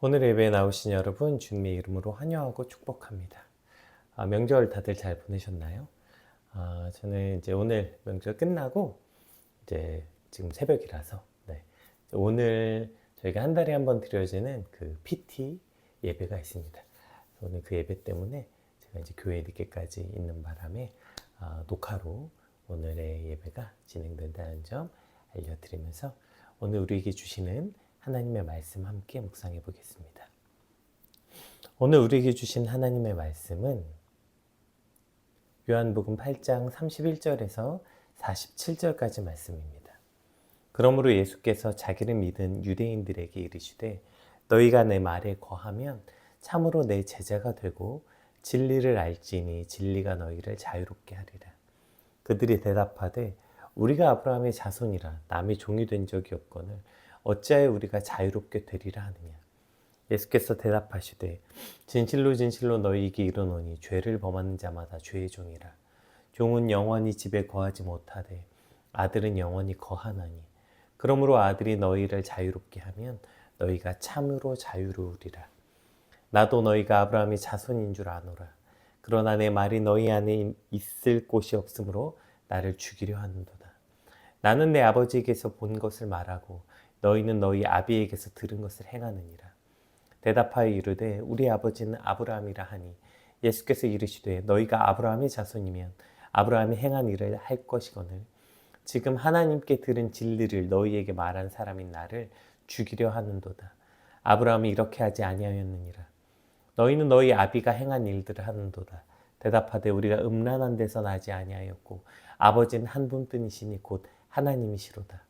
오늘 예배에 나오신 여러분 주님의 이름으로 환영하고 축복합니다. 명절 다들 잘 보내셨나요? 저는 이제 오늘 명절 끝나고 이제 지금 새벽이라서 오늘 저희가 한 달에 한 번 드려지는 그 PT 예배가 있습니다. 오늘 그 예배 때문에 제가 이제 교회에 늦게까지 있는 바람에 녹화로 오늘의 예배가 진행된다는 점 알려드리면서 오늘 우리에게 주시는 하나님의 말씀 함께 묵상해 보겠습니다. 오늘 우리에게 주신 하나님의 말씀은 요한복음 8장 31절에서 47절까지 말씀입니다. 그러므로 예수께서 자기를 믿은 유대인들에게 이르시되 너희가 내 말에 거하면 참으로 내 제자가 되고 진리를 알지니 진리가 너희를 자유롭게 하리라. 그들이 대답하되 우리가 아브라함의 자손이라 남의 종이 된 적이 없거늘 어찌하여 우리가 자유롭게 되리라 하느냐. 예수께서 대답하시되 진실로 진실로 너희에게 이르노니 죄를 범하는 자마다 죄의 종이라. 종은 영원히 집에 거하지 못하되 아들은 영원히 거하나니 그러므로 아들이 너희를 자유롭게 하면 너희가 참으로 자유로우리라. 나도 너희가 아브라함의 자손인 줄 아노라. 그러나 내 말이 너희 안에 있을 곳이 없으므로 나를 죽이려 하는도다. 나는 내 아버지에게서 본 것을 말하고 너희는 너희 아비에게서 들은 것을 행하느니라. 대답하여 이르되 우리 아버지는 아브라함이라 하니 예수께서 이르시되 너희가 아브라함의 자손이면 아브라함이 행한 일을 할 것이거늘 지금 하나님께 들은 진리를 너희에게 말한 사람인 나를 죽이려 하는도다. 아브라함이 이렇게 하지 아니하였느니라. 너희는 너희 아비가 행한 일들을 하는도다. 대답하되 우리가 음란한 데서 나지 아니하였고 아버지는 한 분뿐이시니 곧 하나님이시로다.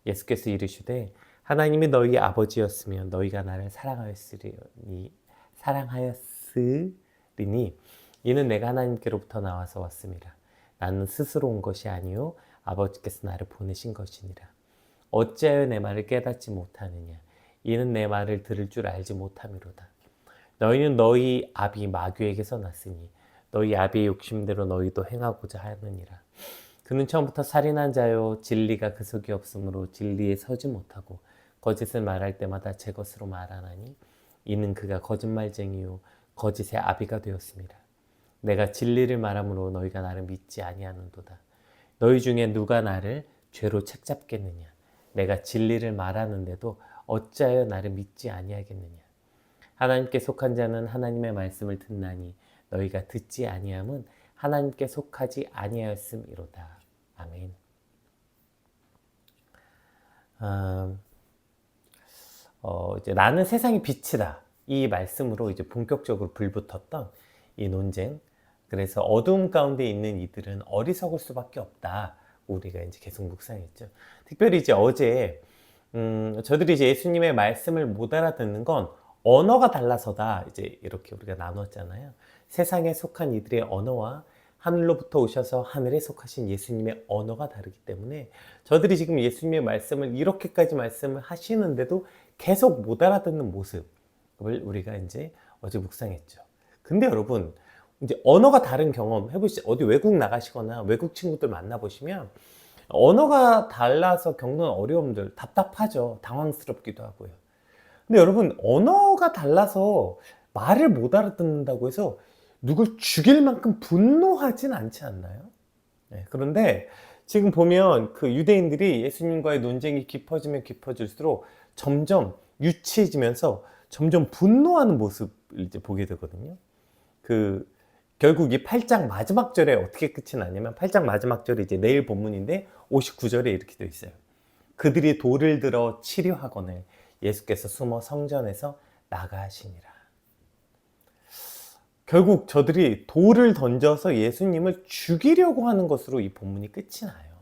예수께서 이르시되 하나님이 너희 아버지였으면 너희가 나를 사랑하였으리니 이는 내가 하나님께로부터 나와서 왔음이라. 나는 스스로 온 것이 아니요 아버지께서 나를 보내신 것이니라. 어찌하여 내 말을 깨닫지 못하느냐. 이는 내 말을 들을 줄 알지 못함이로다. 너희는 너희 아비 마귀에게서 났으니 너희 아비의 욕심대로 너희도 행하고자 하느니라. 그는 처음부터 살인한 자요 진리가 그 속에 없으므로 진리에 서지 못하고 거짓을 말할 때마다 제 것으로 말하나니 이는 그가 거짓말쟁이요 거짓의 아비가 되었습니다. 내가 진리를 말함으로 너희가 나를 믿지 아니하는도다. 너희 중에 누가 나를 죄로 책잡겠느냐. 내가 진리를 말하는데도 어찌하여 나를 믿지 아니하겠느냐. 하나님께 속한 자는 하나님의 말씀을 듣나니 너희가 듣지 아니함은 하나님께 속하지 아니하였음이로다. 아멘. 이제 나는 세상의 빛이다. 이 말씀으로 이제 본격적으로 불붙었던 이 논쟁. 그래서 어두움 가운데 있는 이들은 어리석을 수밖에 없다. 우리가 이제 계속 묵상했죠. 특별히 이제 어제 저들이 이제 예수님의 말씀을 못 알아듣는 건 언어가 달라서다. 이제 이렇게 우리가 나눴잖아요. 세상에 속한 이들의 언어와 하늘로부터 오셔서 하늘에 속하신 예수님의 언어가 다르기 때문에 저들이 지금 예수님의 말씀을 이렇게까지 말씀을 하시는데도 계속 못 알아듣는 모습을 우리가 이제 어제 묵상했죠. 근데 여러분 이제 언어가 다른 경험 해보시죠. 어디 외국 나가시거나 외국 친구들 만나보시면 언어가 달라서 겪는 어려움들 답답하죠. 당황스럽기도 하고요. 근데 여러분 언어가 달라서 말을 못 알아듣는다고 해서 누굴 죽일 만큼 분노하진 않지 않나요? 그런데 지금 보면 그 유대인들이 예수님과의 논쟁이 깊어지면 깊어질수록 점점 유치해지면서 점점 분노하는 모습을 이제 보게 되거든요. 결국 이 8장 마지막 절에 어떻게 끝이 나냐면 8장 마지막 절이 이제 내일 본문인데 59절에 이렇게 되어 있어요. 그들이 돌을 들어 치려하거늘 예수께서 숨어 성전에서 나가시니라. 결국 저들이 돌을 던져서 예수님을 죽이려고 하는 것으로 이 본문이 끝이 나요.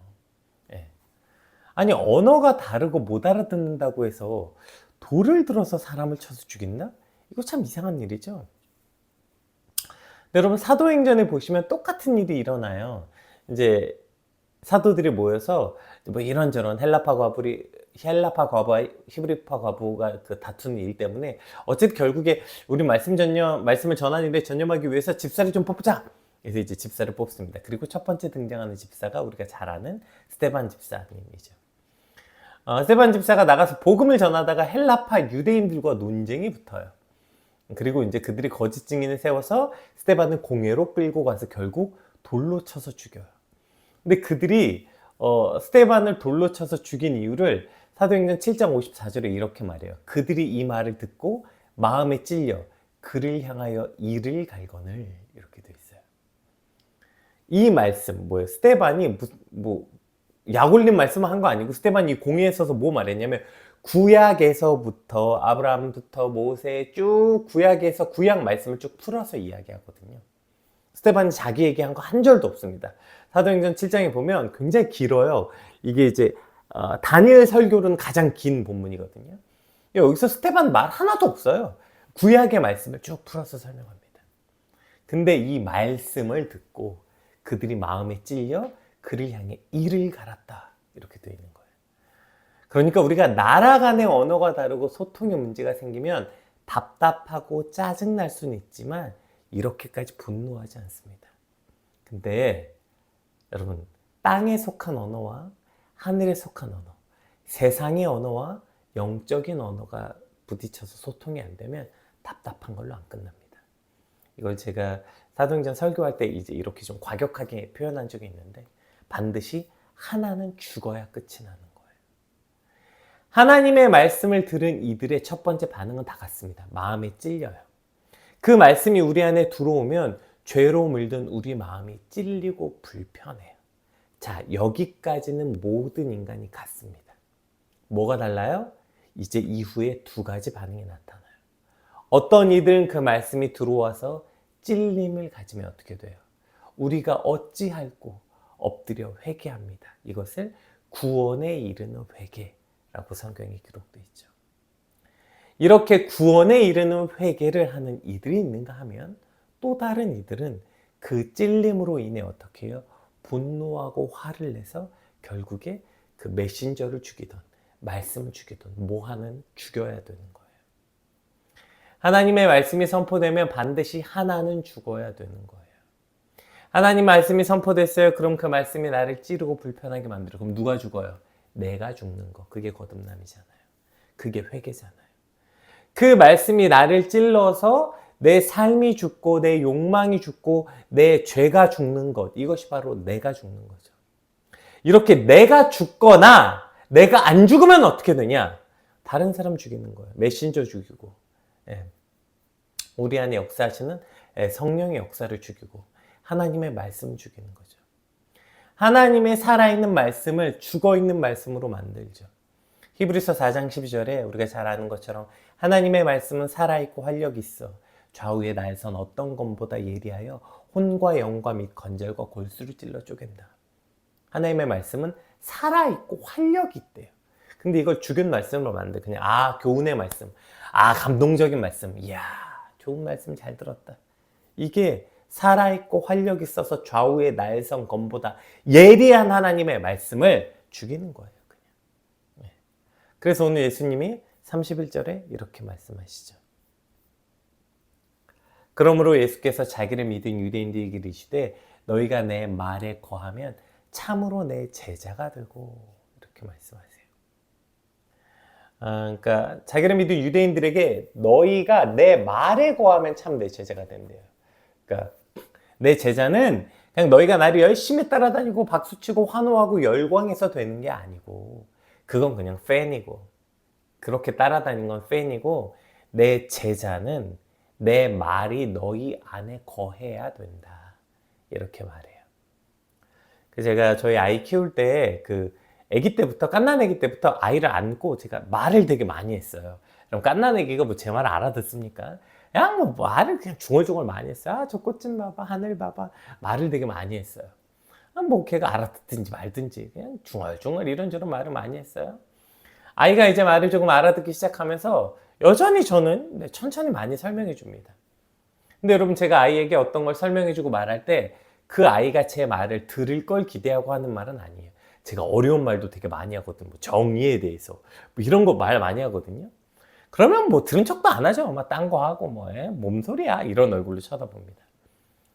아니 언어가 다르고 못 알아듣는다고 해서 돌을 들어서 사람을 쳐서 죽인다? 이거 참 이상한 일이죠. 여러분 사도행전에 보시면 똑같은 일이 일어나요. 이제 사도들이 모여서 뭐 이런저런 헬라파 과부와 히브리파 과부가 그 다투는 일 때문에 어쨌든 결국에 우리 말씀을 전하는데 전념하기 위해서 집사를 좀 뽑자. 그래서 이제 집사를 뽑습니다. 그리고 첫 번째 등장하는 집사가 우리가 잘 아는 스데반 집사님이죠. 스테반 집사가 나가서 복음을 전하다가 헬라파 유대인들과 논쟁이 붙어요. 그리고 이제 그들이 거짓 증인을 세워서 스테반을 공회로 끌고 가서 결국 돌로 쳐서 죽여요. 근데 그들이 스테반을 돌로 쳐서 죽인 이유를 사도행전 7장 54절에 이렇게 말해요. 그들이 이 말을 듣고 마음에 찔려 그를 향하여 이를 갈거늘, 이렇게 돼 있어요. 이 말씀 뭐예요? 스테반이 약 올린 말씀을 한 거 아니고 스테반이 공회에 서서 뭐 말했냐면 구약에서부터 아브라함부터 모세 쭉 구약에서 구약 말씀을 쭉 풀어서 이야기하거든요. 스테반이 자기 얘기한 거 한 절도 없습니다. 사도행전 7장에 보면 굉장히 길어요. 이게 이제 다니엘 설교는 가장 긴 본문이거든요. 여기서 스테반 말 하나도 없어요. 구약의 말씀을 쭉 풀어서 설명합니다. 근데 이 말씀을 듣고 그들이 마음에 찔려 그를 향해 이를 갈았다, 이렇게 되어 있는 거예요. 그러니까 우리가 나라 간의 언어가 다르고 소통의 문제가 생기면 답답하고 짜증날 수는 있지만 이렇게까지 분노하지 않습니다. 근데 여러분, 땅에 속한 언어와 하늘에 속한 언어, 세상의 언어와 영적인 언어가 부딪혀서 소통이 안 되면 답답한 걸로 안 끝납니다. 이걸 제가 사도행전 설교할 때 이제 이렇게 좀 과격하게 표현한 적이 있는데, 반드시 하나는 죽어야 끝이 나는 거예요. 하나님의 말씀을 들은 이들의 첫 번째 반응은 다 같습니다. 마음에 찔려요. 그 말씀이 우리 안에 들어오면 죄로 물든 우리 마음이 찔리고 불편해요. 자, 여기까지는 모든 인간이 같습니다. 뭐가 달라요? 이제 이후에 두 가지 반응이 나타나요. 어떤 이들은 그 말씀이 들어와서 찔림을 가지면 어떻게 돼요? 우리가 어찌할꼬 엎드려 회개합니다. 이것을 구원에 이르는 회개라고 성경에 기록되어 있죠. 이렇게 구원에 이르는 회개를 하는 이들이 있는가 하면, 또 다른 이들은 그 찔림으로 인해 어떻게 해요? 분노하고 화를 내서 결국에 그 메신저를 죽이던, 말씀을 죽이던 뭐 하는 죽여야 되는 거예요. 하나님의 말씀이 선포되면 반드시 하나는 죽어야 되는 거예요. 하나님 말씀이 선포됐어요. 그럼 그 말씀이 나를 찌르고 불편하게 만들어. 그럼 누가 죽어요? 내가 죽는 거. 그게 거듭남이잖아요. 그게 회개잖아요. 그 말씀이 나를 찔러서 내 삶이 죽고 내 욕망이 죽고 내 죄가 죽는 것, 이것이 바로 내가 죽는 거죠. 이렇게 내가 죽거나 내가 안 죽으면 어떻게 되냐? 다른 사람 죽이는 거예요. 메신저 죽이고, 우리 안에 역사하시는 성령의 역사를 죽이고 하나님의 말씀을 죽이는 거죠. 하나님의 살아있는 말씀을 죽어있는 말씀으로 만들죠. 히브리서 4장 12절에 우리가 잘 아는 것처럼 하나님의 말씀은 살아있고 활력이 있어 좌우의 날선 어떤 검보다 예리하여 혼과 영과 및 건절과 골수를 찔러 쪼갠다. 하나님의 말씀은 살아있고 활력이 있대요. 근데 이걸 죽은 말씀으로 만들, 그냥 교훈의 말씀, 감동적인 말씀, 이야 좋은 말씀 잘 들었다. 이게 살아있고 활력이 있어서 좌우의 날선 검보다 예리한 하나님의 말씀을 죽이는 거예요. 그냥. 그래서 오늘 예수님이 31절에 이렇게 말씀하시죠. 그러므로 예수께서 자기를 믿은 유대인들에게 이르시되 너희가 내 말에 거하면 참으로 내 제자가 되고, 이렇게 말씀하세요. 그러니까 자기를 믿은 유대인들에게 너희가 내 말에 거하면 참 내 제자가 된대요. 그러니까 내 제자는 그냥 너희가 나를 열심히 따라다니고 박수치고 환호하고 열광해서 되는 게 아니고, 그건 그냥 팬이고, 그렇게 따라다니는 건 팬이고, 내 제자는 내 말이 너희 안에 거해야 된다, 이렇게 말해요. 제가 저희 아이 키울 때 아기 때부터, 갓난아기 때부터 아이를 안고 제가 말을 되게 많이 했어요. 그럼 갓난아기가 제 말을 알아듣습니까? 그냥 말을 그냥 중얼중얼 많이 했어요. 저 꽃 좀 봐봐, 하늘 봐봐. 말을 되게 많이 했어요. 걔가 알아듣든지 말든지 그냥 중얼중얼 이런저런 말을 많이 했어요. 아이가 이제 말을 조금 알아듣기 시작하면서 여전히 저는 천천히 많이 설명해 줍니다. 근데 여러분, 제가 아이에게 어떤 걸 설명해 주고 말할 때 그 아이가 제 말을 들을 걸 기대하고 하는 말은 아니에요. 제가 어려운 말도 되게 많이 하거든요. 정의에 대해서 이런 거 말 많이 하거든요. 그러면 들은 척도 안 하죠. 딴 거 하고 몸소리야, 이런 얼굴로 쳐다봅니다.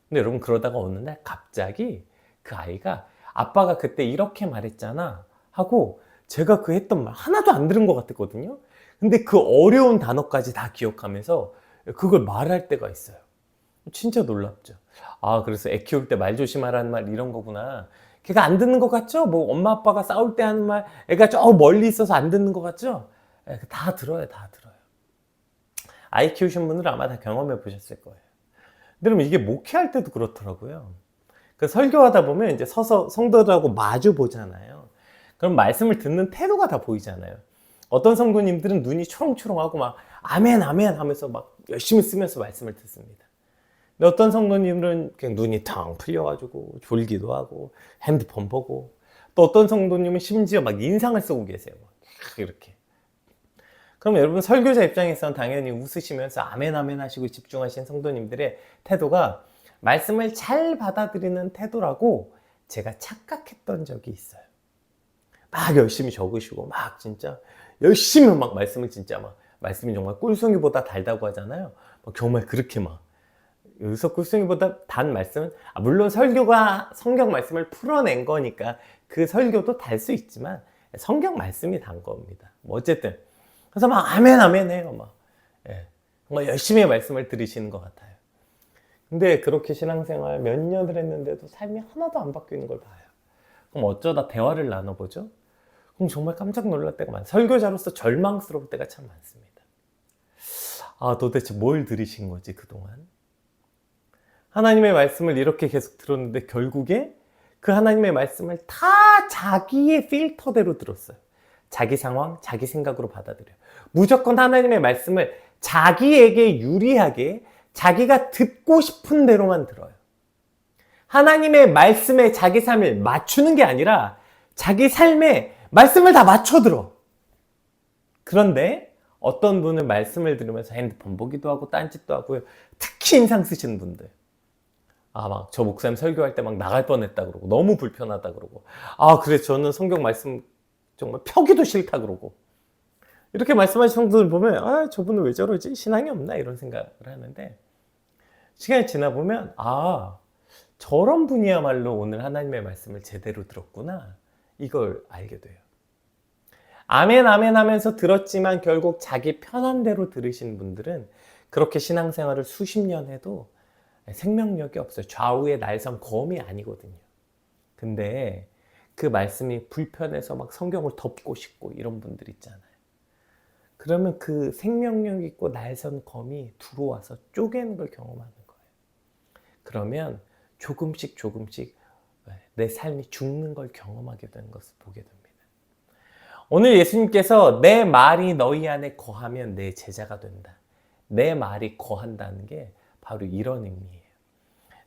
근데 여러분, 그러다가 어느 날 갑자기 그 아이가 아빠가 그때 이렇게 말했잖아 하고 제가 그 했던 말 하나도 안 들은 것 같았거든요. 근데 그 어려운 단어까지 다 기억하면서 그걸 말할 때가 있어요. 진짜 놀랍죠. 아, 그래서 애 키울 때 말 조심하라는 말 이런 거구나. 걔가 안 듣는 것 같죠? 뭐 엄마 아빠가 싸울 때 하는 말, 애가 저 멀리 있어서 안 듣는 것 같죠? 다 들어요, 다 들어요. 아이 키우신 분들은 아마 다 경험해 보셨을 거예요. 근데 그럼 이게 목회할 때도 그렇더라고요. 그 설교하다 보면 이제 서서 성도들하고 마주 보잖아요. 그럼 말씀을 듣는 태도가 다 보이잖아요. 어떤 성도님들은 눈이 초롱초롱하고 막 아멘 아멘 하면서 막 열심히 쓰면서 말씀을 듣습니다. 근데 어떤 성도님은 그냥 눈이 텅 풀려가지고 졸기도 하고 핸드폰 보고, 또 어떤 성도님은 심지어 막 인상을 쓰고 계세요. 막 이렇게. 그럼 여러분 설교자 입장에서는 당연히 웃으시면서 아멘 아멘 하시고 집중하신 성도님들의 태도가 말씀을 잘 받아들이는 태도라고 제가 착각했던 적이 있어요. 막 열심히 적으시고 막 진짜 열심히 막 말씀을 진짜 막 말씀이 정말 꿀송이보다 달다고 하잖아요. 정말 그렇게 막 여기서 꿀송이보다 단 말씀은 물론 설교가 성경 말씀을 풀어낸 거니까 그 설교도 달 수 있지만 성경 말씀이 단 겁니다. 뭐 어쨌든 그래서 막 아멘 아멘 해요. 막 정말 열심히 말씀을 들으시는 것 같아요. 근데 그렇게 신앙생활 몇 년을 했는데도 삶이 하나도 안 바뀌는 걸 봐요. 그럼 어쩌다 대화를 나눠보죠? 그럼 정말 깜짝 놀랄 때가 많아요. 설교자로서 절망스러울 때가 참 많습니다. 아, 도대체 뭘 들으신 거지 그동안? 하나님의 말씀을 이렇게 계속 들었는데 결국에 그 하나님의 말씀을 다 자기의 필터대로 들었어요. 자기 상황, 자기 생각으로 받아들여요. 무조건 하나님의 말씀을 자기에게 유리하게 자기가 듣고 싶은 대로만 들어요. 하나님의 말씀에 자기 삶을 맞추는 게 아니라 자기 삶에 말씀을 다 맞춰 들어. 그런데 어떤 분은 말씀을 들으면서 핸드폰 보기도 하고 딴짓도 하고요. 특히 인상 쓰시는 분들. 아, 막 저 목사님 설교할 때 막 나갈 뻔했다 그러고 너무 불편하다 그러고, 아, 그래 저는 성경 말씀 정말 펴기도 싫다 그러고, 이렇게 말씀하신 성도들 보면 아, 저분은 왜 저러지? 신앙이 없나? 이런 생각을 하는데 시간이 지나 보면 아, 저런 분이야말로 오늘 하나님의 말씀을 제대로 들었구나, 이걸 알게 돼요. 아멘 아멘 하면서 들었지만 결국 자기 편한 대로 들으신 분들은 그렇게 신앙생활을 수십 년 해도 생명력이 없어요. 좌우의 날선 검이 아니거든요. 근데 그 말씀이 불편해서 막 성경을 덮고 싶고 이런 분들 있잖아요. 그러면 그 생명력 있고 날선 검이 들어와서 쪼개는 걸 경험하는 거예요. 그러면 조금씩 내 삶이 죽는 걸 경험하게 되는 것을 보게 됩니다. 오늘 예수님께서 내 말이 너희 안에 거하면 내 제자가 된다. 내 말이 거한다는 게 바로 이런 의미예요.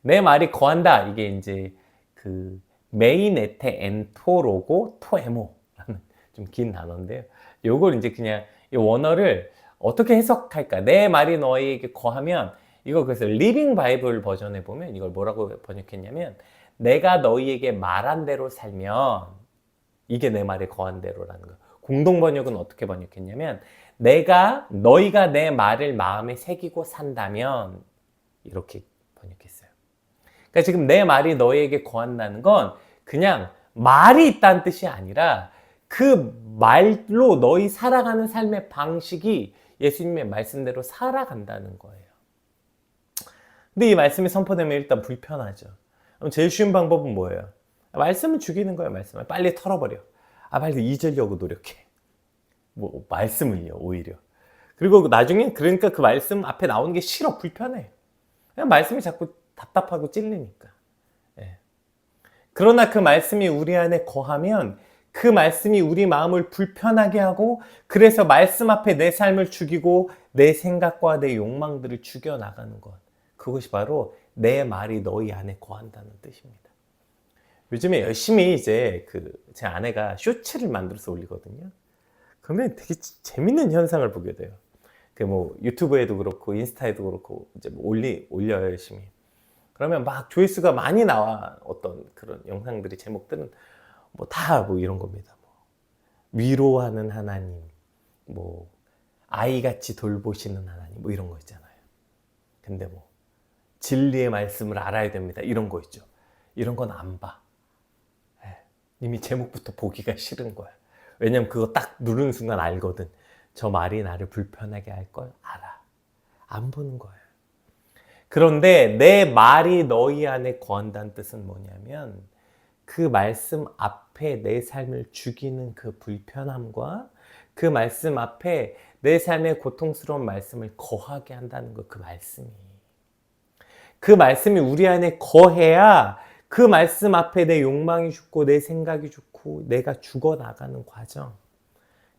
내 말이 거한다. 이게 이제 그 메이네테 엔토로고 토에모라는 좀 긴 단어인데요. 요걸 이제 그냥 이 원어를 어떻게 해석할까? 내 말이 너희에게 거하면, 이거 그래서 리빙 바이블 버전에 보면 이걸 뭐라고 번역했냐면, 내가 너희에게 말한 대로 살면 이게 내 말에 거한 대로라는 거. 공동 번역은 어떻게 번역했냐면, 너희가 내 말을 마음에 새기고 산다면, 이렇게 번역했어요. 그러니까 지금 내 말이 너희에게 거한다는 건 그냥 말이 있다는 뜻이 아니라 그 말로 너희 살아가는 삶의 방식이 예수님의 말씀대로 살아간다는 거예요. 근데 이 말씀이 선포되면 일단 불편하죠. 그럼 제일 쉬운 방법은 뭐예요? 말씀은 죽이는 거예요. 말씀을 빨리 털어버려. 빨리 잊으려고 노력해. 뭐 말씀을요, 오히려. 그리고 나중에 그러니까 그 말씀 앞에 나오는 게 싫어, 불편해. 그냥 말씀이 자꾸 답답하고 찔리니까. 예. 그러나 그 말씀이 우리 안에 거하면 그 말씀이 우리 마음을 불편하게 하고, 그래서 말씀 앞에 내 삶을 죽이고 내 생각과 내 욕망들을 죽여나가는 것. 그것이 바로 내 말이 너희 안에 거한다는 뜻입니다. 요즘에 열심히 이제 제 아내가 쇼츠를 만들어서 올리거든요. 그러면 되게 재밌는 현상을 보게 돼요. 뭐 유튜브에도 그렇고 인스타에도 그렇고 이제 뭐 올려요, 열심히. 그러면 막 조회수가 많이 나와. 어떤 그런 영상들이, 제목들은 뭐 다 뭐 이런 겁니다. 뭐 위로하는 하나님, 뭐 아이같이 돌보시는 하나님, 뭐 이런 거 있잖아요. 근데 뭐 진리의 말씀을 알아야 됩니다, 이런 거 있죠. 이런 건 안 봐. 이미 제목부터 보기가 싫은 거야. 왜냐면 그거 딱 누르는 순간 알거든. 저 말이 나를 불편하게 할 걸 알아. 안 보는 거예요. 그런데 내 말이 너희 안에 거한다는 뜻은 뭐냐면 그 말씀 앞에 내 삶을 죽이는 그 불편함과 그 말씀 앞에 내 삶의 고통스러운 말씀을 거하게 한다는 거, 그 말씀이. 그 말씀이 우리 안에 거해야 그 말씀 앞에 내 욕망이 죽고 내 생각이 죽고 내가 죽어나가는 과정.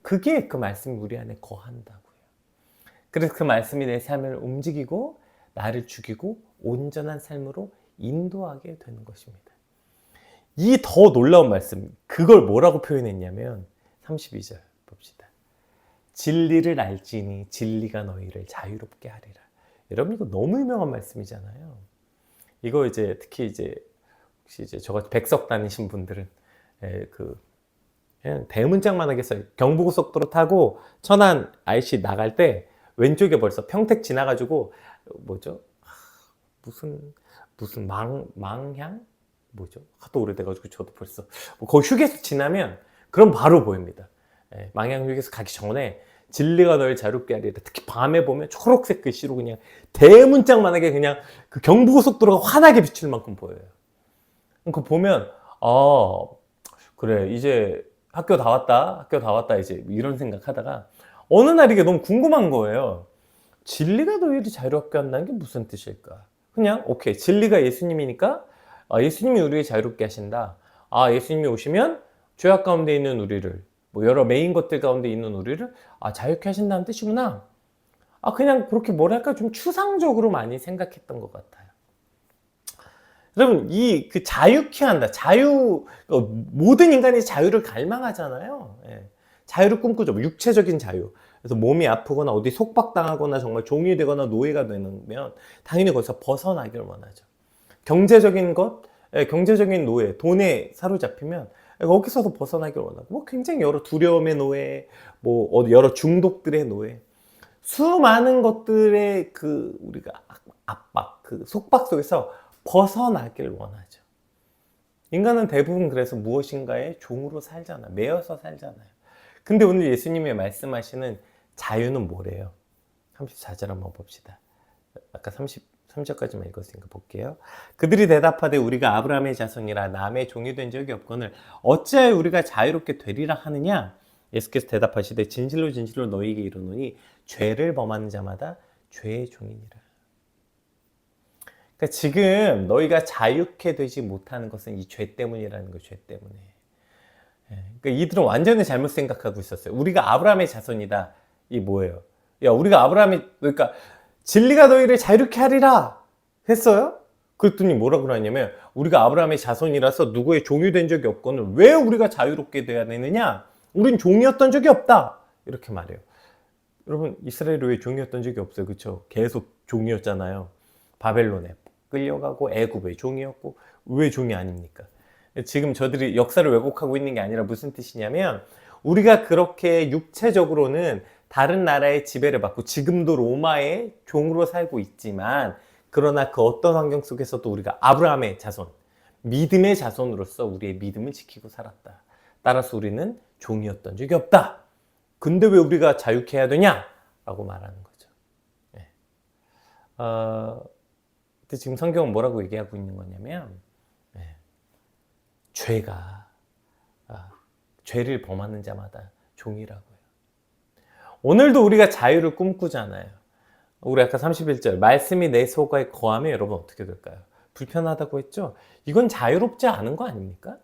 그게 그 말씀이 우리 안에 거한다고요. 그래서 그 말씀이 내 삶을 움직이고 나를 죽이고 온전한 삶으로 인도하게 되는 것입니다. 이 더 놀라운 말씀, 그걸 뭐라고 표현했냐면 32절 봅시다. 진리를 알지니 진리가 너희를 자유롭게 하리라. 여러분 이거 너무 유명한 말씀이잖아요. 이거 이제 특히 이제 혹시 이제 저같이 백석 다니신 분들은 그냥 대문짝만 하겠어요. 경부고속도로 타고 천안 IC 나갈 때 왼쪽에 벌써 평택 지나가지고 뭐죠? 무슨 망향? 뭐죠? 하도 오래돼가지고 저도 벌써 거기 휴게소 지나면 그럼 바로 보입니다. 망향 휴게소 가기 전에 진리가 너를 자유롭게 하리라. 특히 밤에 보면 초록색 글씨로 그냥 대문짝만하게 그냥 그 경부고속도로가 환하게 비칠 만큼 보여요. 그거 보면 그래 이제 학교 다 왔다 이제 이런 생각하다가 어느 날 이게 너무 궁금한 거예요. 진리가 너희를 자유롭게 한다는 게 무슨 뜻일까? 그냥 오케이 진리가 예수님이니까 예수님이 우리를 자유롭게 하신다. 예수님이 오시면 죄악 가운데 있는 우리를 뭐 여러 메인 것들 가운데 있는 우리를 자유케 하신다는 뜻이구나. 그냥 그렇게 뭐랄까 좀 추상적으로 많이 생각했던 것 같아요. 여러분 그 자유케 한다. 모든 인간이 자유를 갈망하잖아요. 자유를 꿈꾸죠. 육체적인 자유. 그래서 몸이 아프거나 어디 속박당하거나 정말 종이 되거나 노예가 되면 당연히 거기서 벗어나기를 원하죠. 경제적인 것, 경제적인 노예, 돈에 사로잡히면 거기서도 벗어나기를 원하고 굉장히 여러 두려움의 노예, 여러 중독들의 노예, 수많은 것들의 우리가 압박, 속박 속에서 벗어나기를 원하죠. 인간은 대부분 그래서 무엇인가에 종으로 살잖아요. 매여서 살잖아요. 근데 오늘 예수님이 말씀하시는 자유는 뭐래요? 34절 한번 봅시다. 아까 33절까지만 읽었으니까 볼게요. 그들이 대답하되 우리가 아브라함의 자손이라 남의 종이 된 적이 없거늘 어찌하여 우리가 자유롭게 되리라 하느냐? 예수께서 대답하시되 진실로 진실로 너희에게 이르노니 죄를 범하는 자마다 죄의 종이니라. 그러니까 지금 너희가 자유케 되지 못하는 것은 이 죄 때문이라는 거예요. 죄 때문에. 그러니까 이들은 완전히 잘못 생각하고 있었어요. 우리가 아브라함의 자손이다. 이 뭐예요? 우리가 그러니까 진리가 너희를 자유롭게 하리라 했어요? 그랬더니 뭐라고 그러냐면 우리가 아브라함의 자손이라서 누구의 종이 된 적이 없거늘 왜 우리가 자유롭게 돼야 되느냐? 우린 종이었던 적이 없다. 이렇게 말해요. 여러분 이스라엘이 왜 종이었던 적이 없어요? 그렇죠? 계속 종이었잖아요. 바벨론에 끌려가고 애굽에 종이었고 왜 종이 아닙니까? 지금 저들이 역사를 왜곡하고 있는 게 아니라 무슨 뜻이냐면 우리가 그렇게 육체적으로는 다른 나라의 지배를 받고 지금도 로마의 종으로 살고 있지만 그러나 그 어떤 환경 속에서도 우리가 아브라함의 자손, 믿음의 자손으로서 우리의 믿음을 지키고 살았다. 따라서 우리는 종이었던 적이 없다. 근데 왜 우리가 자유케 해야 되냐? 라고 말하는 거죠. 근데 지금 성경은 뭐라고 얘기하고 있는 거냐면 죄를 범하는 자마다 종이라고요. 오늘도 우리가 자유를 꿈꾸잖아요. 우리 아까 31절 말씀이 내 속에 거하면 여러분 어떻게 될까요? 불편하다고 했죠? 이건 자유롭지 않은 거 아닙니까?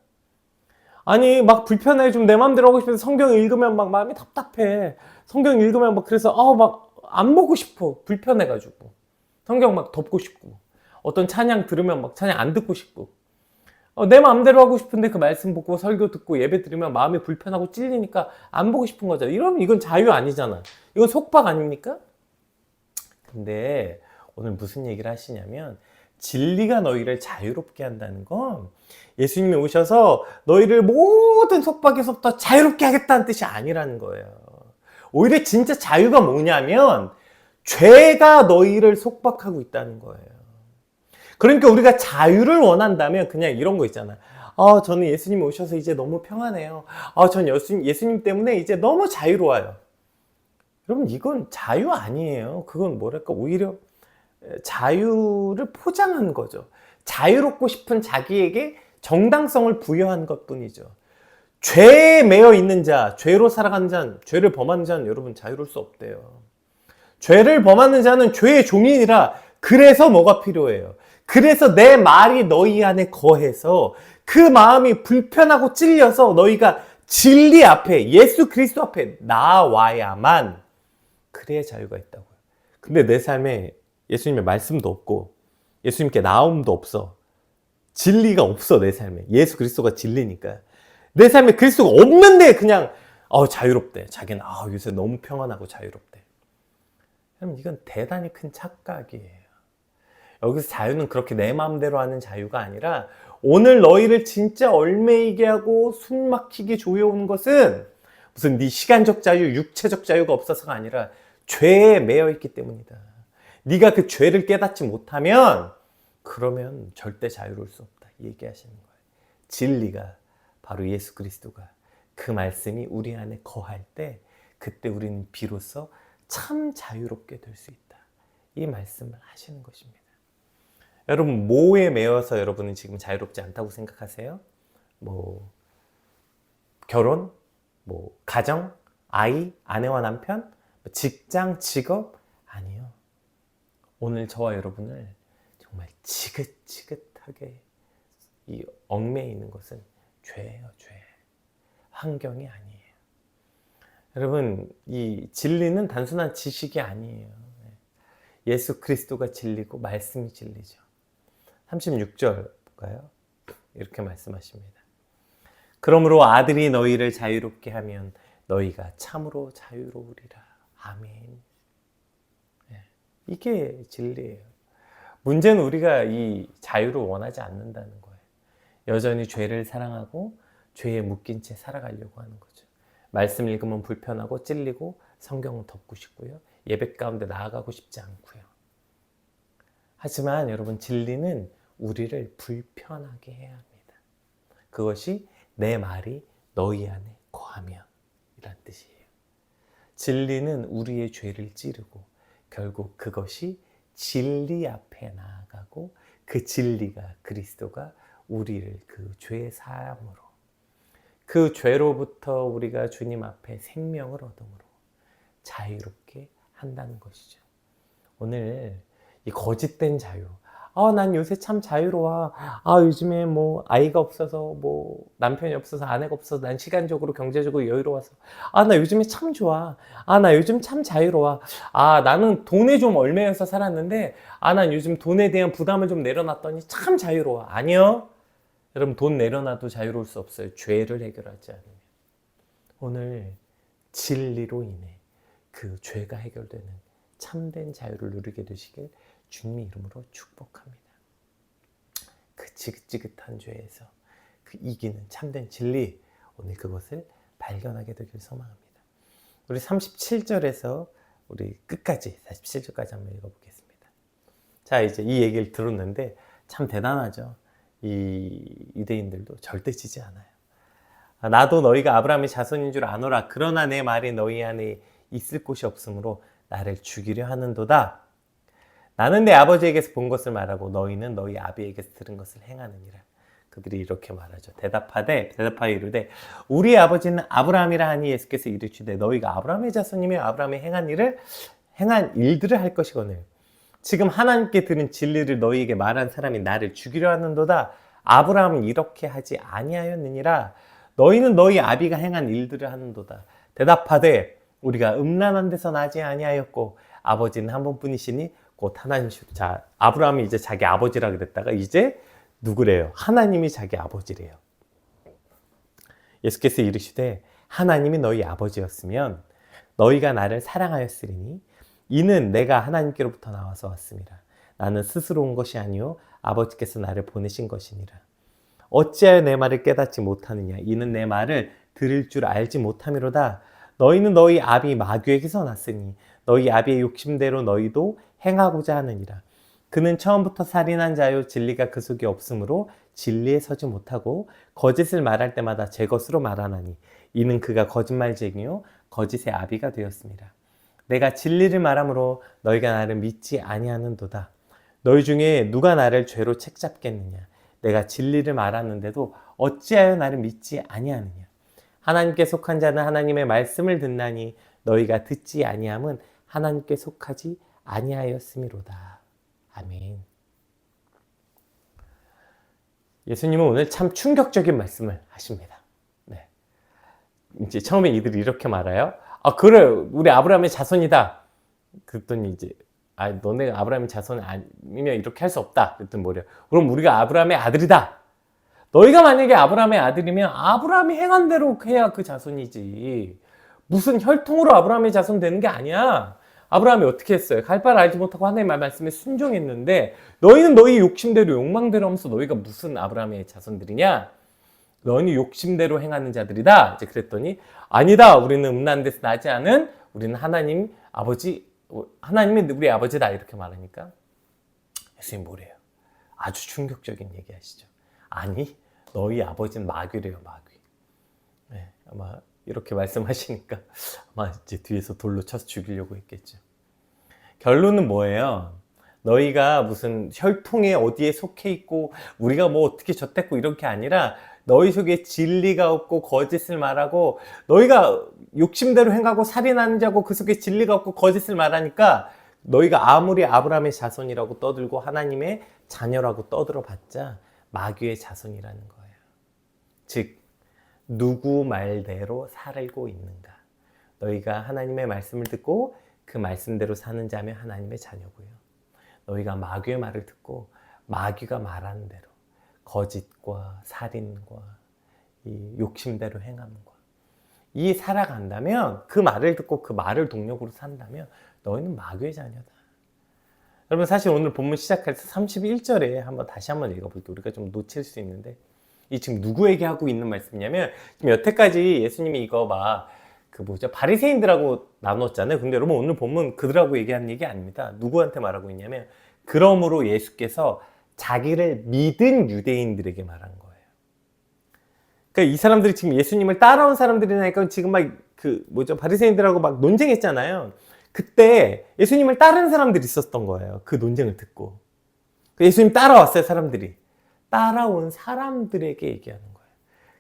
아니 막 불편해 좀 내 마음대로 하고 싶은데 성경 읽으면 막 마음이 답답해. 성경 읽으면 막 그래서 막 안 보고 싶어. 불편해가지고 성경 막 덮고 싶고 어떤 찬양 들으면 막 찬양 안 듣고 싶고 내 마음대로 하고 싶은데 그 말씀 보고 설교 듣고 예배 들으면 마음이 불편하고 찔리니까 안 보고 싶은 거잖아. 이러면 이건 자유 아니잖아. 이건 속박 아닙니까? 근데 오늘 무슨 얘기를 하시냐면 진리가 너희를 자유롭게 한다는 건 예수님이 오셔서 너희를 모든 속박에서부터 자유롭게 하겠다는 뜻이 아니라는 거예요. 오히려 진짜 자유가 뭐냐면 죄가 너희를 속박하고 있다는 거예요. 그러니까 우리가 자유를 원한다면 그냥 이런 거 있잖아요. 저는 예수님 오셔서 이제 너무 평안해요. 전 예수님 때문에 이제 너무 자유로워요. 여러분, 이건 자유 아니에요. 그건 뭐랄까, 오히려 자유를 포장한 거죠. 자유롭고 싶은 자기에게 정당성을 부여한 것 뿐이죠. 죄에 매여 있는 자, 죄로 살아가는 자는, 죄를 범하는 자는 여러분 자유로울 수 없대요. 죄를 범하는 자는 죄의 종이니라. 그래서 뭐가 필요해요? 그래서 내 말이 너희 안에 거해서 그 마음이 불편하고 찔려서 너희가 진리 앞에, 예수 그리스도 앞에 나와야만 그래야 자유가 있다고요. 근데 내 삶에 예수님의 말씀도 없고 예수님께 나옴도 없어. 진리가 없어, 내 삶에. 예수 그리스도가 진리니까. 내 삶에 그리스도가 없는데 그냥 자유롭대. 자기는 요새 너무 평안하고 자유롭대. 그럼 이건 대단히 큰 착각이에요. 여기서 자유는 그렇게 내 마음대로 하는 자유가 아니라 오늘 너희를 진짜 얽매이게 하고 숨 막히게 조여오는 것은 무슨 네 시간적 자유, 육체적 자유가 없어서가 아니라 죄에 매여 있기 때문이다. 네가 그 죄를 깨닫지 못하면 그러면 절대 자유로울 수 없다. 얘기하시는 거예요. 진리가 바로 예수 그리스도가 그 말씀이 우리 안에 거할 때 그때 우리는 비로소 참 자유롭게 될 수 있다. 이 말씀을 하시는 것입니다. 여러분, 뭐에 매여서 여러분은 지금 자유롭지 않다고 생각하세요? 결혼, 가정, 아이, 아내와 남편, 직장, 직업? 아니요. 오늘 저와 여러분을 정말 지긋지긋하게 이 얽매이는 있는 것은 죄예요, 죄. 환경이 아니에요. 여러분, 이 진리는 단순한 지식이 아니에요. 예수 그리스도가 진리고 말씀이 진리죠. 36절 볼까요? 이렇게 말씀하십니다. 그러므로 아들이 너희를 자유롭게 하면 너희가 참으로 자유로우리라. 아멘. 이게 진리예요. 문제는 우리가 이 자유를 원하지 않는다는 거예요. 여전히 죄를 사랑하고 죄에 묶인 채 살아가려고 하는 거죠. 말씀 읽으면 불편하고 찔리고 성경은 덮고 싶고요. 예배 가운데 나아가고 싶지 않고요. 하지만 여러분, 진리는 우리를 불편하게 해야 합니다. 그것이 내 말이 너희 안에 거하면 이란 뜻이에요. 진리는 우리의 죄를 찌르고 결국 그것이 진리 앞에 나아가고 그 진리가 그리스도가 우리를 그 죄의 사함으로 그 죄로부터 우리가 주님 앞에 생명을 얻음으로 자유롭게 한다는 것이죠. 오늘 이 거짓된 자유, 난 요새 참 자유로워. 요즘에 아이가 없어서 남편이 없어서 아내가 없어서 난 시간적으로 경제적으로 여유로워서 나 요즘에 참 좋아. 나 요즘 참 자유로워. 나는 돈에 좀 얽매여서 살았는데 난 요즘 돈에 대한 부담을 좀 내려놨더니 참 자유로워. 아니요. 여러분, 돈 내려놔도 자유로울 수 없어요. 죄를 해결하지 않으면. 오늘 진리로 인해 그 죄가 해결되는 참된 자유를 누리게 되시길 주님의 이름으로 축복합니다. 그 지긋지긋한 죄에서 그 이기는 참된 진리, 오늘 그것을 발견하게 되길 소망합니다. 우리 37절에서 우리 끝까지 47절까지 한번 읽어보겠습니다. 자, 이제 이 얘기를 들었는데 참 대단하죠. 이 유대인들도 절대 지지 않아요. 나도 너희가 아브라함의 자손인 줄 아노라. 그러나 내 말이 너희 안에 있을 곳이 없으므로 나를 죽이려 하는도다. 나는 내 아버지에게서 본 것을 말하고 너희는 너희 아비에게서 들은 것을 행하느니라. 그들이 이렇게 말하죠. 대답하여 이르되 우리 아버지는 아브라함이라 하니 예수께서 이르시되 너희가 아브라함의 자손이며 아브라함이 행한 일들을 할 것이거늘 지금 하나님께 들은 진리를 너희에게 말한 사람이 나를 죽이려 하는도다. 아브라함은 이렇게 하지 아니하였느니라. 너희는 너희 아비가 행한 일들을 하는도다. 대답하되 우리가 음란한 데서 나지 아니하였고 아버지는 한 분뿐이시니 곧 하나님이시라. 자, 아브라함이 이제 자기 아버지라 그랬다가 이제 누구래요? 하나님이 자기 아버지래요. 예수께서 이르시되 하나님이 너희 아버지였으면 너희가 나를 사랑하였으리니 이는 내가 하나님께로부터 나와서 왔습니다. 나는 스스로 온 것이 아니요 아버지께서 나를 보내신 것이니라. 어찌하여 내 말을 깨닫지 못하느냐? 이는 내 말을 들을 줄 알지 못함이로다. 너희는 너희 아비 마귀에게서 났으니 너희 아비의 욕심대로 너희도 행하고자 하느니라. 그는 처음부터 살인한 자요 진리가 그 속에 없으므로 진리에 서지 못하고 거짓을 말할 때마다 제 것으로 말하나니 이는 그가 거짓말쟁이요 거짓의 아비가 되었습니다. 내가 진리를 말함으로 너희가 나를 믿지 아니하는도다. 너희 중에 누가 나를 죄로 책잡겠느냐? 내가 진리를 말하는데도 어찌하여 나를 믿지 아니하느냐? 하나님께 속한 자는 하나님의 말씀을 듣나니 너희가 듣지 아니함은 하나님께 속하지 아니하였음이로다. 아멘. 예수님은 오늘 참 충격적인 말씀을 하십니다. 네. 이제 처음에 이들이 이렇게 말해요. 아, 그래, 우리 아브라함의 자손이다. 그랬더니 이제, 아, 너네가 아브라함의 자손 아니면 이렇게 할 수 없다. 그랬더니 뭐래요? 그럼 우리가 아브라함의 아들이다. 너희가 만약에 아브라함의 아들이면 아브라함이 행한 대로 해야 그 자손이지. 무슨 혈통으로 아브라함의 자손 되는 게 아니야. 아브라함이 어떻게 했어요? 갈 바를 알지 못하고 하나님의 말씀에 순종했는데 너희는 너희 욕심대로 욕망대로 하면서 너희가 무슨 아브라함의 자손들이냐? 너희 욕심대로 행하는 자들이다. 이제 그랬더니 아니다. 우리는 음란 데서 나지 않은 우리는 하나님이 우리 아버지다. 이렇게 말하니까 예수님 뭐래요? 아주 충격적인 얘기 하시죠. 아니, 너희 아버지는 마귀래요, 마귀. 네, 아마 이렇게 말씀하시니까 아마 이제 뒤에서 돌로 쳐서 죽이려고 했겠죠. 결론은 뭐예요? 너희가 무슨 혈통에 어디에 속해 있고 우리가 뭐 어떻게 젖댔고 이런 게 아니라 너희 속에 진리가 없고 거짓을 말하고 너희가 욕심대로 행하고 살인하는 자고 그 속에 진리가 없고 거짓을 말하니까 너희가 아무리 아브라함의 자손이라고 떠들고 하나님의 자녀라고 떠들어봤자 마귀의 자손이라는 거예요. 즉 누구 말대로 살고 있는가? 너희가 하나님의 말씀을 듣고 그 말씀대로 사는 자면 하나님의 자녀고요. 너희가 마귀의 말을 듣고 마귀가 말하는 대로 거짓과 살인과 이 욕심대로 행함과 이 살아간다면 그 말을 듣고 그 말을 동력으로 산다면 너희는 마귀의 자녀다. 여러분 사실 오늘 본문 시작할 때 31절에 다시 한번 읽어볼게요. 우리가 좀 놓칠 수 있는데 이 지금 누구에게 하고 있는 말씀이냐면 지금 여태까지 예수님이 이거 바리새인들하고 나눴잖아요. 근데 여러분 오늘 본문 그들하고 얘기하는 얘기 아닙니다. 누구한테 말하고 있냐면 그러므로 예수께서 자기를 믿은 유대인들에게 말한 거예요. 그러니까 이 사람들이 지금 예수님을 따라온 사람들이니까 지금 바리새인들하고 막 논쟁했잖아요. 그때 예수님을 따르는 사람들이 있었던 거예요. 그 논쟁을 듣고. 예수님 따라왔어요, 사람들이. 따라온 사람들에게 얘기하는 거예요.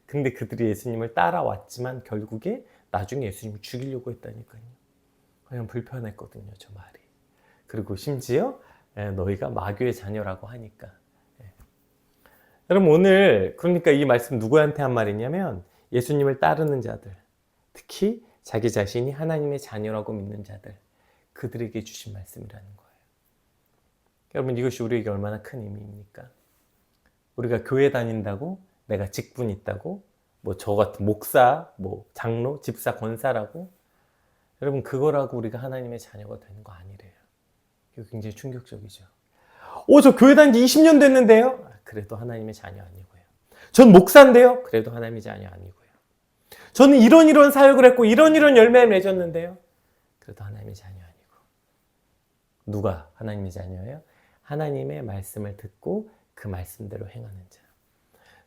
근데 그들이 예수님을 따라왔지만 결국에 나중에 예수님을 죽이려고 했다니까요. 그냥 불편했거든요, 저 말이. 그리고 심지어 너희가 마귀의 자녀라고 하니까. 여러분 오늘 그러니까 이 말씀 누구한테 한 말이냐면 예수님을 따르는 자들, 특히 자기 자신이 하나님의 자녀라고 믿는 자들, 그들에게 주신 말씀이라는 거예요. 여러분 이것이 우리에게 얼마나 큰 의미입니까? 우리가 교회 다닌다고 내가 직분 있다고 저 같은 목사, 장로, 집사, 권사라고 여러분 그거라고 우리가 하나님의 자녀가 되는 거 아니래요. 이거 굉장히 충격적이죠. 저 교회 다닌 지 20년 됐는데요? 그래도 하나님의 자녀 아니고요. 전 목사인데요? 그래도 하나님의 자녀 아니고요. 저는 이런 사역을 했고 이런 열매를 맺었는데요? 그래도 하나님의 자녀 아니고. 누가 하나님의 자녀예요? 하나님의 말씀을 듣고 그 말씀대로 행하는 자.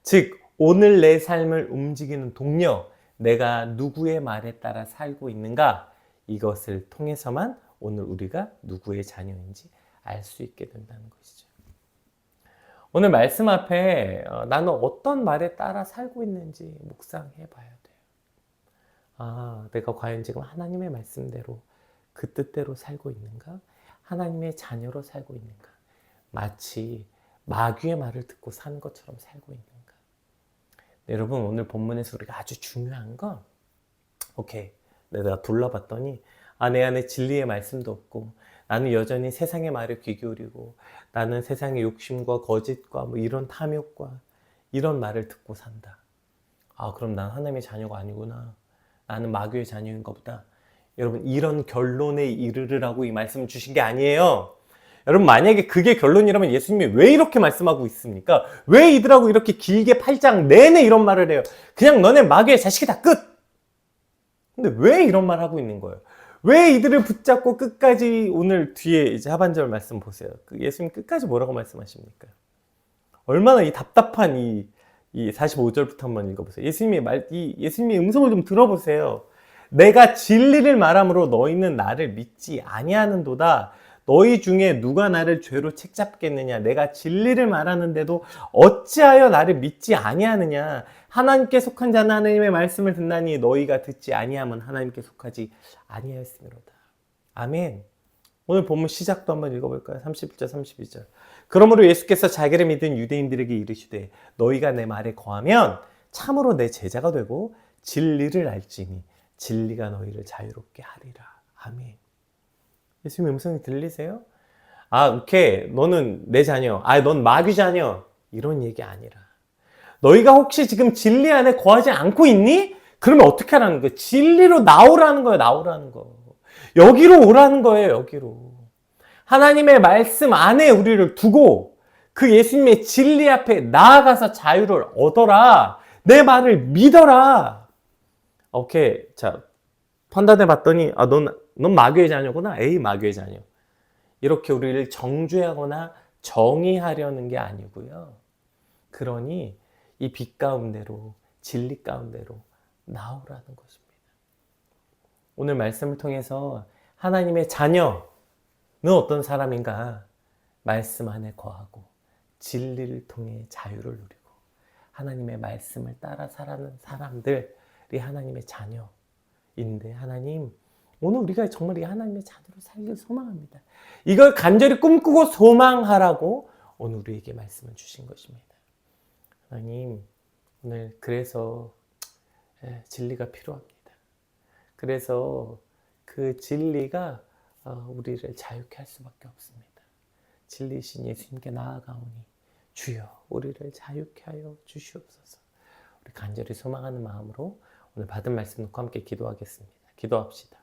즉 오늘 내 삶을 움직이는 동력, 내가 누구의 말에 따라 살고 있는가, 이것을 통해서만 오늘 우리가 누구의 자녀인지 알 수 있게 된다는 것이죠. 오늘 말씀 앞에 나는 어떤 말에 따라 살고 있는지 묵상해 봐야 돼요. 내가 과연 지금 하나님의 말씀대로 그 뜻대로 살고 있는가? 하나님의 자녀로 살고 있는가? 마치 마귀의 말을 듣고 사는 것처럼 살고 있는가? 네, 여러분 오늘 본문에서 우리가 아주 중요한 건 내가 둘러봤더니 내 안에 진리의 말씀도 없고 나는 여전히 세상의 말에 귀 기울이고 나는 세상의 욕심과 거짓과 이런 탐욕과 이런 말을 듣고 산다. 그럼 난 하나님의 자녀가 아니구나. 나는 마귀의 자녀인가 보다. 여러분 이런 결론에 이르르라고 이 말씀을 주신 게 아니에요. 여러분 만약에 그게 결론이라면 예수님이 왜 이렇게 말씀하고 있습니까? 왜 이들하고 이렇게 길게 8장 내내 이런 말을 해요? 그냥 너네 마귀의 자식이다 끝! 근데 왜 이런 말 하고 있는 거예요? 왜 이들을 붙잡고 끝까지 오늘 뒤에 이제 하반절 말씀 보세요. 그 예수님 끝까지 뭐라고 말씀하십니까? 얼마나 이 답답한 이 45절부터 한번 읽어보세요. 예수님의 음성을 좀 들어보세요. 내가 진리를 말함으로 너희는 나를 믿지 아니하는도다. 너희 중에 누가 나를 죄로 책잡겠느냐? 내가 진리를 말하는데도 어찌하여 나를 믿지 아니하느냐? 하나님께 속한 자는 하나님의 말씀을 듣나니 너희가 듣지 아니하면 하나님께 속하지 아니하였으므로다. 아멘. 오늘 본문 시작도 한번 읽어볼까요? 31절, 32절. 그러므로 예수께서 자기를 믿은 유대인들에게 이르시되 너희가 내 말에 거하면 참으로 내 제자가 되고 진리를 알지니 진리가 너희를 자유롭게 하리라. 아멘. 예수님의 음성이 들리세요? 아, 오케이. 너는 내 자녀. 아, 넌 마귀 자녀. 이런 얘기 아니라. 너희가 혹시 지금 진리 안에 거하지 않고 있니? 그러면 어떻게 하라는 거예요? 진리로 나오라는 거예요. 나오라는 거. 여기로 오라는 거예요. 여기로. 하나님의 말씀 안에 우리를 두고 그 예수님의 진리 앞에 나아가서 자유를 얻어라. 내 말을 믿어라. 오케이. 자, 판단해 봤더니 넌 마귀의 자녀구나. 에이, 마귀의 자녀. 이렇게 우리를 정죄하거나 정의하려는 게 아니고요. 그러니 이 빛 가운데로, 진리 가운데로 나오라는 것입니다. 오늘 말씀을 통해서 하나님의 자녀는 어떤 사람인가? 말씀 안에 거하고 진리를 통해 자유를 누리고 하나님의 말씀을 따라 살아가는 사람들이 하나님의 자녀인데, 하나님, 오늘 우리가 정말 이 하나님의 자녀로 살기를 소망합니다. 이걸 간절히 꿈꾸고 소망하라고 오늘 우리에게 말씀을 주신 것입니다. 하나님, 오늘 그래서 진리가 필요합니다. 그래서 그 진리가 우리를 자유케 할 수밖에 없습니다. 진리신 예수님께 나아가오니 주여 우리를 자유케 하여 주시옵소서. 우리 간절히 소망하는 마음으로 오늘 받은 말씀 놓고 함께 기도하겠습니다. 기도합시다.